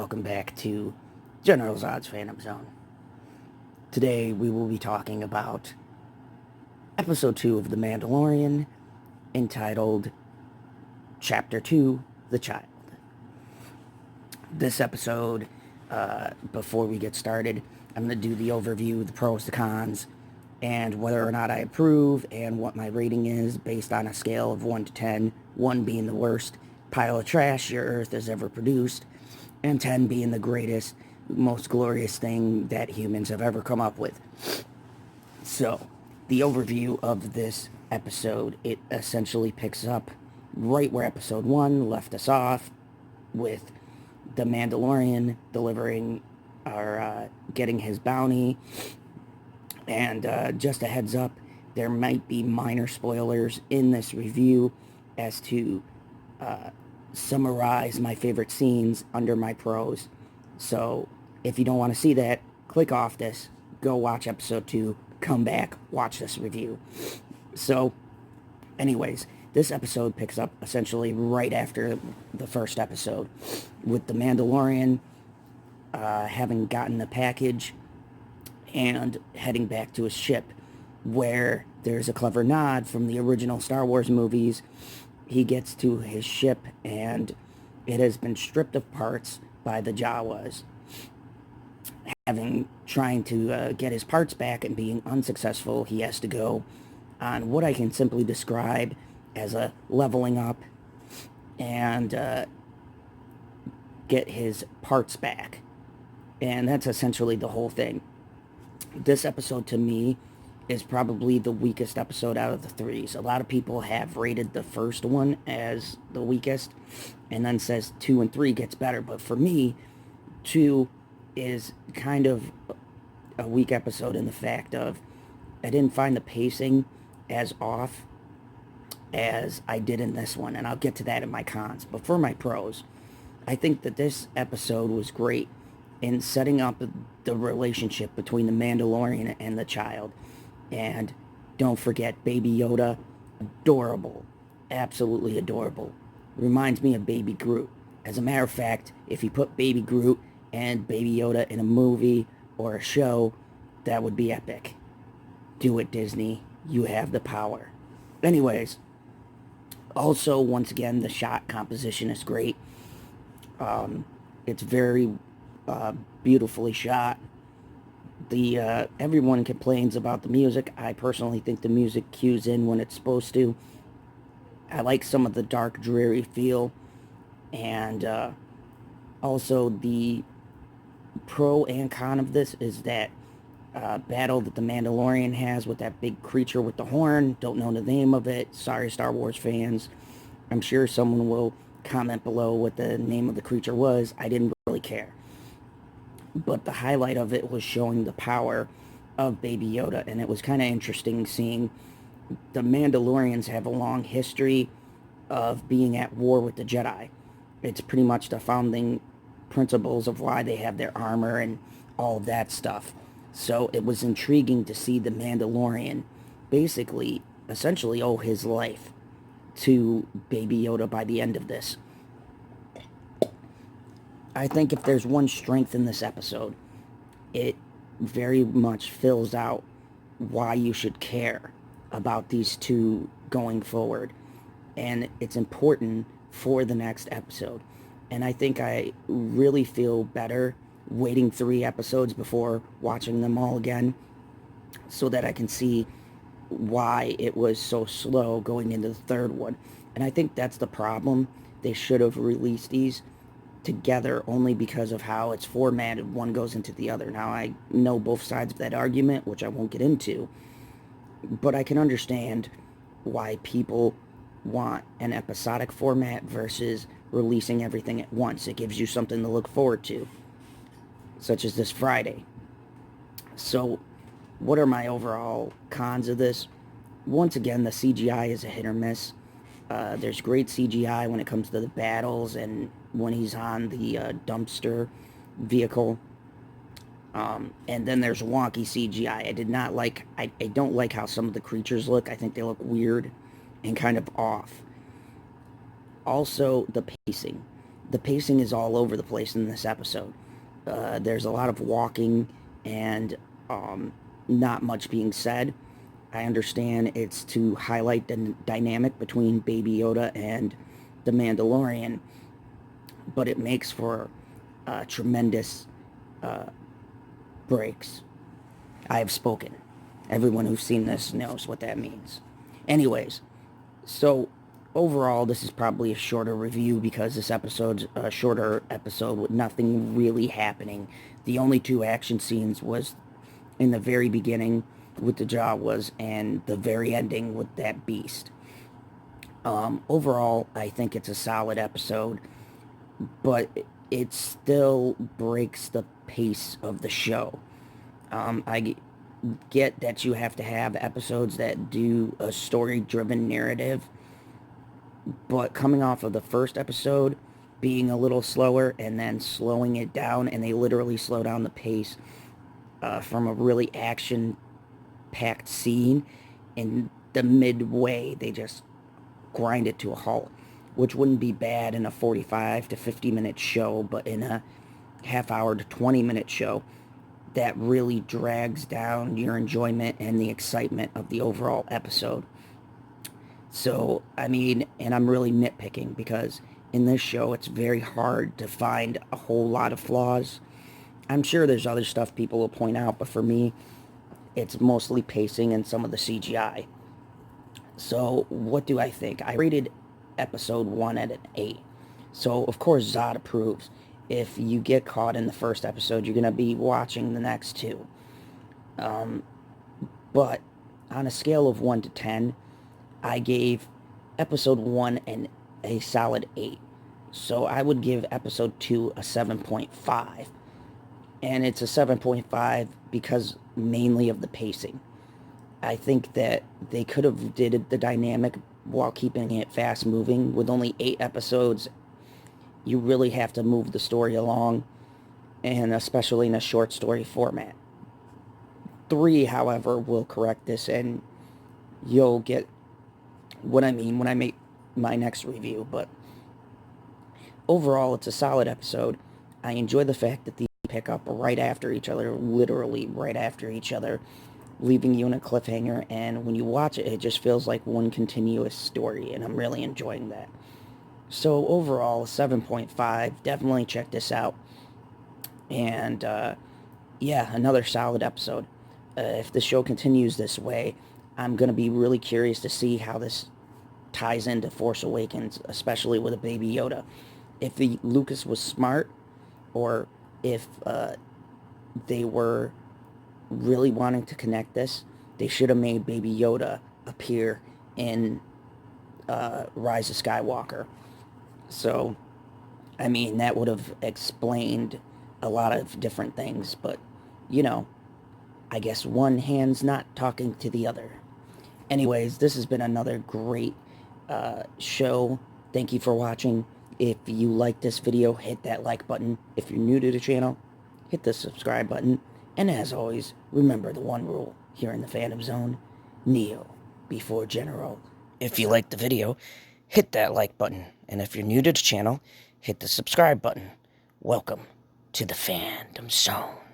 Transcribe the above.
welcome back to General Zod's Phantom Zone. Today we will be talking about Episode 2 of The Mandalorian, entitled Chapter 2, The Child. This episode, before we get started, I'm going to do the overview, the pros, the cons, and whether or not I approve, and what my rating is based on a scale of 1 to 10, 1 being the worst pile of trash your Earth has ever produced, and 10 being the greatest, most glorious thing that humans have ever come up with. So, the overview of this episode, it essentially picks up right where Episode 1 left us off, with the Mandalorian delivering or getting his bounty. And just a heads up, there might be minor spoilers in this review as to summarize my favorite scenes under my pros. So if you don't want to see that, click off this, go watch Episode 2, come back, watch this review. So anyways, this episode picks up essentially right after the first episode, with the Mandalorian having gotten the package and heading back to his ship, where there's a clever nod from the original Star Wars movies. He gets to his ship and it has been stripped of parts by the Jawas. Trying to get his parts back and being unsuccessful, he has to go on what I can simply describe as a leveling up and get his parts back. And that's essentially the whole thing. This episode, to me, is probably the weakest episode out of the threes. A lot of people have rated the first one as the weakest, and then says 2 and 3 gets better. But for me, 2 is kind of a weak episode in the fact of I didn't find the pacing as off as I did in this one, and I'll get to that in my cons. But for my pros, I think that this episode was great in setting up the relationship between the Mandalorian and the child. And don't forget, Baby Yoda, adorable, absolutely adorable. Reminds me of Baby Groot. As a matter of fact, if you put Baby Groot and Baby Yoda in a movie or a show, that would be epic. Do it, Disney. You have the power. Anyways, also, once again, the shot composition is great. It's very beautifully shot. Everyone complains about the music. I personally think the music cues in when it's supposed to. I like some of the dark, dreary feel. And also, the pro and con of this is that battle that the Mandalorian has with that big creature with the horn. Don't know the name of it. Sorry, Star Wars fans. I'm sure someone will comment below what the name of the creature was. I didn't really care. But the highlight of it was showing the power of Baby Yoda, and it was kind of interesting seeing the Mandalorians have a long history of being at war with the Jedi. It's pretty much the founding principles of why they have their armor and all of that stuff. So it was intriguing to see the Mandalorian basically, essentially owe his life to Baby Yoda by the end of this. I think if there's one strength in this episode, it very much fills out why you should care about these two going forward. And it's important for the next episode. And I think I really feel better waiting 3 episodes before watching them all again, so that I can see why it was so slow going into the third one. And I think that's the problem. They should have released these together only because of how it's formatted. One goes into the other. Now, I know both sides of that argument, which I won't get into, but I can understand why people want an episodic format versus releasing everything at once. It gives you something to look forward to, such as this Friday. So, what are my overall cons of this? Once again, the CGI is a hit or miss. There's great CGI when it comes to the battles and when he's on the dumpster vehicle. And then there's wonky CGI. I don't like how some of the creatures look. I think they look weird and kind of off. Also, the pacing. the pacing is all over the place in this episode. There's a lot of walking and not much being said. I understand it's to highlight the dynamic between Baby Yoda and the Mandalorian, but it makes for tremendous breaks. I have spoken. Everyone who's seen this knows what that means. Anyways, so overall, this is probably a shorter review because this episode's a shorter episode with nothing really happening. The only two action scenes was in the very beginning with the Jawas and the very ending with that beast. Overall, I think it's a solid episode, but it still breaks the pace of the show. I get that you have to have episodes that do a story-driven narrative, but coming off of the first episode being a little slower and then slowing it down, and they literally slow down the pace from a really action-packed scene, in the midway they just grind it to a halt, which wouldn't be bad in a 45 to 50 minute show, but in a half hour to 20-minute show, that really drags down your enjoyment and the excitement of the overall episode. So, I mean, and I'm really nitpicking because in this show it's very hard to find a whole lot of flaws. I'm sure there's other stuff people will point out, but for me, it's mostly pacing and some of the CGI. So, what do I think? I rated episode 1 at an 8. So, of course, Zod approves. If you get caught in the first episode, you're going to be watching the next two. But on a scale of 1 to 10, I gave episode 1 a solid 8. So I would give episode 2 a 7.5. And it's a 7.5 because mainly of the pacing. I think that they could have did the dynamic while keeping it fast moving. With only 8 episodes, you really have to move the story along, and especially in a short story format. 3, however, will correct this, and you'll get what I mean when I make my next review. But overall, it's a solid episode. I enjoy the fact that these pick up right after each other, literally right after each other, leaving you in a cliffhanger, and when you watch it, it just feels like one continuous story, and I'm really enjoying that. So overall, 7.5, definitely check this out. And yeah, another solid episode. If the show continues this way, I'm going to be really curious to see how this ties into Force Awakens, especially with a Baby Yoda. If Lucas was smart, or if they were really wanting to connect this, they should have made Baby Yoda appear in Rise of Skywalker. So, I mean, that would have explained a lot of different things, but, you know, I guess one hand's not talking to the other. Anyways, this has been another great show. Thank you for watching. If you like this video, hit that like button. If you're new to the channel, hit the subscribe button. And as always, remember the one rule here in the Phantom Zone: kneel before General. If you liked the video, hit that like button. And if you're new to the channel, hit the subscribe button. Welcome to the Phantom Zone.